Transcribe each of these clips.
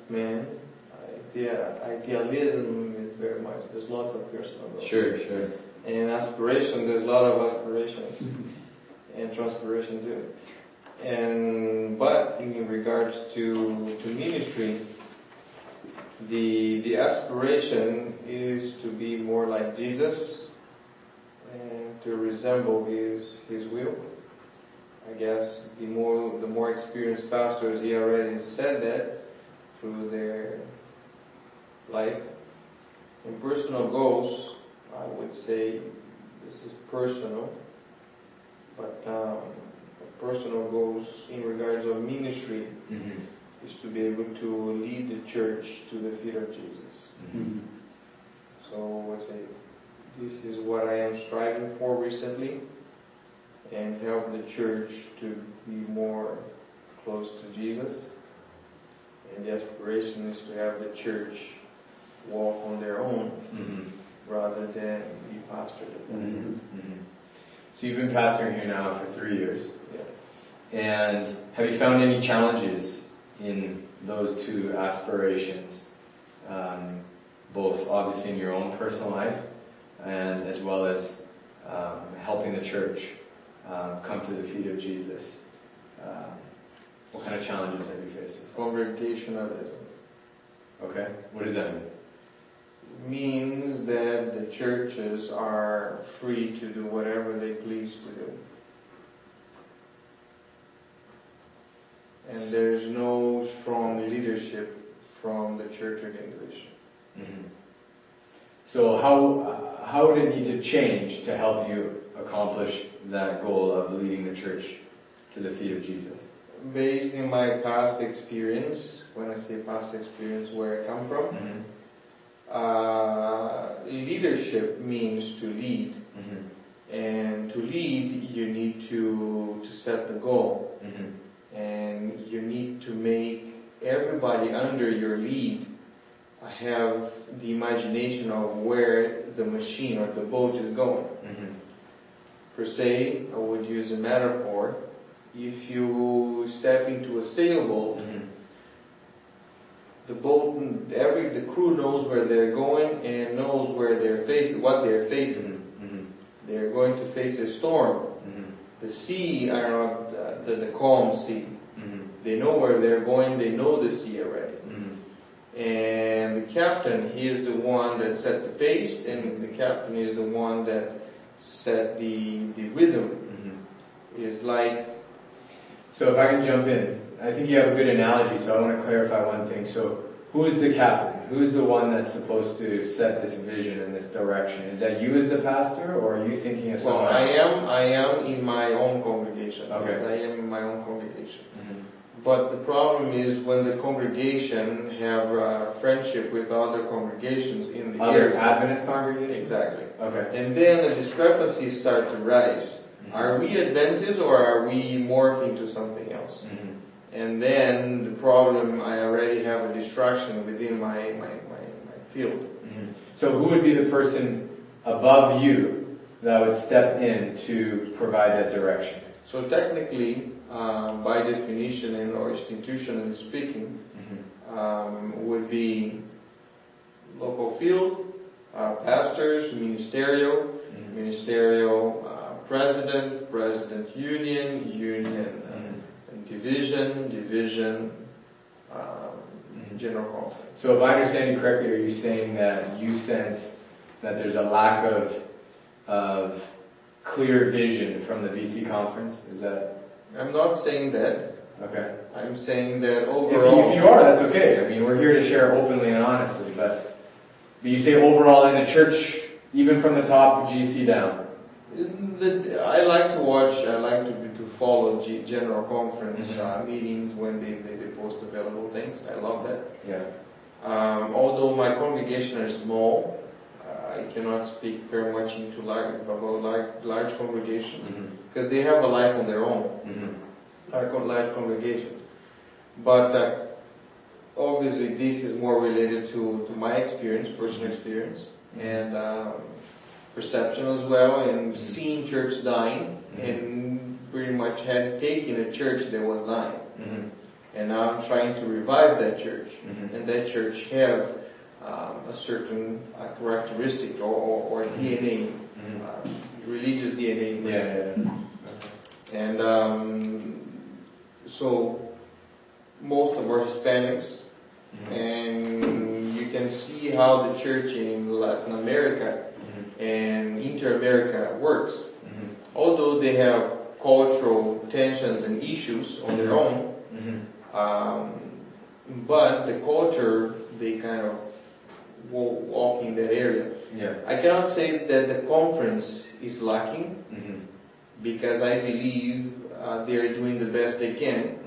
man, idealism is very much, there's lots of personal growth. Sure. And aspiration, there's a lot of aspirations. And transpiration too. But in regards to ministry, the aspiration is to be more like Jesus and to resemble his will. I guess the more experienced pastors, he already said that through their life. In personal goals, I would say this is personal, but personal goals in regards of ministry is to be able to lead the church to the feet of Jesus. So I would say this is what I am striving for recently, and help the church to be more close to Jesus. And the aspiration is to have the church walk on their own rather than be pastored. So you've been pastoring here now for 3 years. Yeah. And have you found any challenges in those two aspirations? Both obviously in your own personal life and as well as helping the church come to the feet of Jesus. What kind of challenges have you faced? Congregationalism. Okay. What does that mean? Means that the churches are free to do whatever they please to do. And there's no strong leadership from the church organization. So how would it need to change to help you accomplish that goal of leading the church to the feet of Jesus? Based in my past experience, when I say past experience, where I come from, leadership means to lead. And to lead, you need to set the goal. And you need to make everybody under your lead have the imagination of where the machine or the boat is going. Per se, I would use a metaphor. If you step into a sailboat, the boat, the crew knows where they're going and knows where they're facing, what they're facing. They're going to face a storm. The sea are not the calm sea. They know where they're going. They know the sea already. And the captain, he is the one that set the pace, and the captain is the one that set the rhythm. Is like. So if I can jump in, I think you have a good analogy, so I want to clarify one thing. So who is the captain? Who is the one that's supposed to set this vision and this direction? Is that you as the pastor, or are you thinking of someone else? I am in my own congregation. Okay. Yes, I am in my own congregation. But the problem is when the congregation have friendship with other congregations in the Other area. Adventist congregations? Exactly. Okay. And then the discrepancies start to rise. Are we Adventists or are we morphing to something else? And then the problem, I already have a distraction within my field. So who would be the person above you that would step in to provide that direction? So technically, by definition and or institutionally speaking, would be local field, pastors, ministerial, president union, division, general conference. So if I understand you correctly, are you saying that you sense that there's a lack of clear vision from the BC conference? Is that? I'm not saying that. Okay. I'm saying that overall. If you are, that's okay. I mean, we're here to share openly and honestly, but you say overall in the church, even from the top of GC down. I like to watch, I like to follow general conference meetings when they post available things. I love that. Yeah. Although my congregation are small, I cannot speak very much into large congregations because they have a life on their own. Large congregations, but obviously this is more related to my experience, personal experience, and perception as well, and seeing church dying, and pretty much had taken a church that was dying. And now I'm trying to revive that church. Mhm. And that church have a certain characteristic or DNA, religious DNA. And so most of our Hispanics, and you can see how the church in Latin America and Inter-America works. Although they have cultural tensions and issues on their own, but the culture, they kind of walk in that area. Yeah. I cannot say that the conference is lacking, because I believe they are doing the best they can.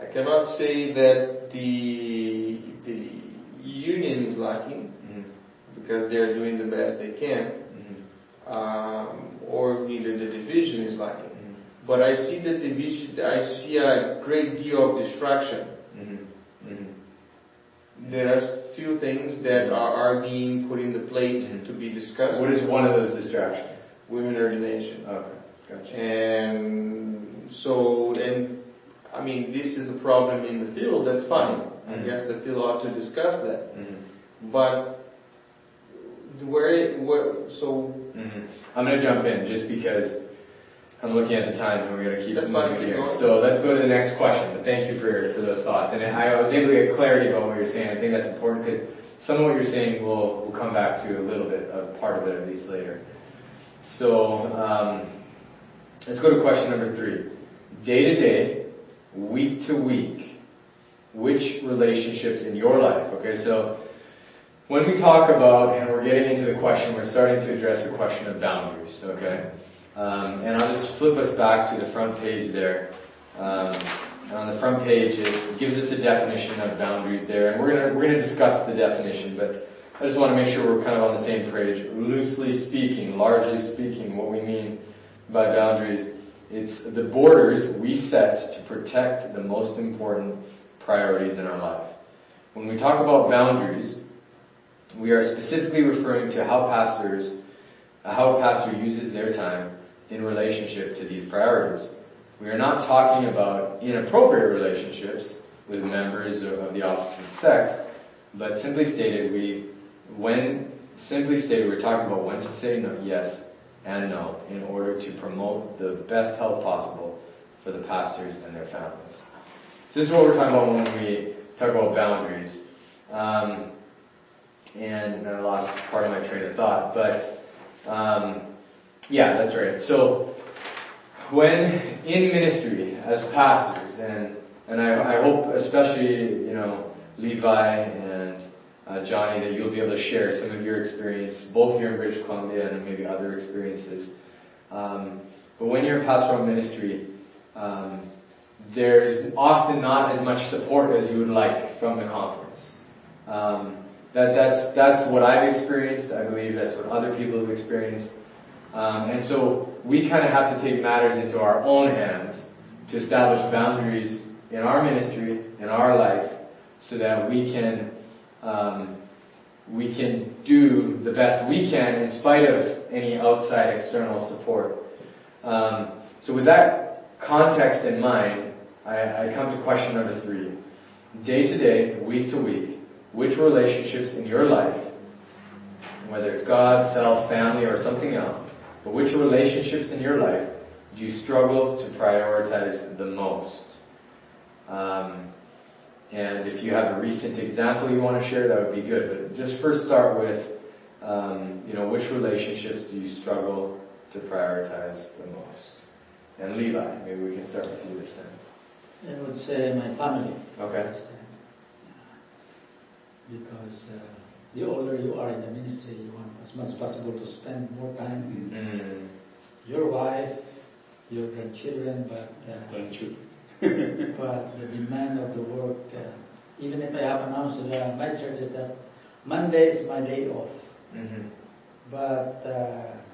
I cannot say that the union is lacking, because they are doing the best they can, or neither the division is lacking. But I see the division, I see a great deal of distraction. There are few things that are being put in the plate to be discussed. What is one of those distractions? Women ordination. Okay, gotcha. And so, I mean, this is the problem in the field, that's fine. I guess the field ought to discuss that. But, I'm going to jump in just because I'm looking at the time and we're going to keep moving here. Going. So let's go to the next question. But thank you for those thoughts. And I was able to get clarity about what you're saying. I think that's important because some of what you're saying we'll come back to a little bit of part of it at least later. So let's go to question number 3. Day to day, week to week, which relationships in your life? Okay, so when we talk about, and we're getting into the question, we're starting to address the question of boundaries, okay? And I'll just flip us back to the front page there. And on the front page, it gives us a definition of boundaries there, and we're gonna discuss the definition, but I just want to make sure we're kind of on the same page. Loosely speaking, largely speaking, what we mean by boundaries, it's the borders we set to protect the most important priorities in our life. When we talk about boundaries, we are specifically referring to how a pastor uses their time in relationship to these priorities. We are not talking about inappropriate relationships with members of the opposite sex, but simply stated, we're talking about when to say no, yes and no in order to promote the best health possible for the pastors and their families. So this is what we're talking about when we talk about boundaries. And I lost part of my train of thought, but yeah, that's right. So when in ministry as pastors, and I hope especially, Levi and Johnny, that you'll be able to share some of your experience, both here in British Columbia and maybe other experiences. But when you're in pastoral ministry, there's often not as much support as you would like from the conference. That's what I've experienced. I believe that's what other people have experienced. And so we kind of have to take matters into our own hands to establish boundaries in our ministry, in our life, so that we can do the best we can in spite of any outside external support. So with that context in mind, I come to question number 3. Day to day, week to week, which relationships in your life, whether it's God, self, family, or something else, but which relationships in your life do you struggle to prioritize the most? And if you have a recent example you want to share, that would be good. But just first start with, which relationships do you struggle to prioritize the most? And Levi, maybe we can start with you this time. I would say my family. Okay. Because the older you are in the ministry, you want as much as possible to spend more time with your wife, your grandchildren, but but the demand of the work, even if I have announced my church is that Monday is my day off, but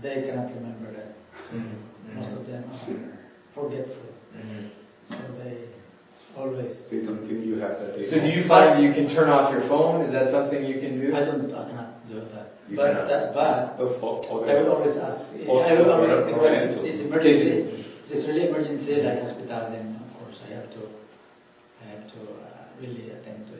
they cannot remember that. Most of them are forgetful, so they always. They don't think you have that day. So do you find that you can turn off your phone? Is that something you can do? I cannot do that. You but I will always ask. I will always ask the question. It's emergency. It's really emergency, like hospitality. Of course, I have to really attend to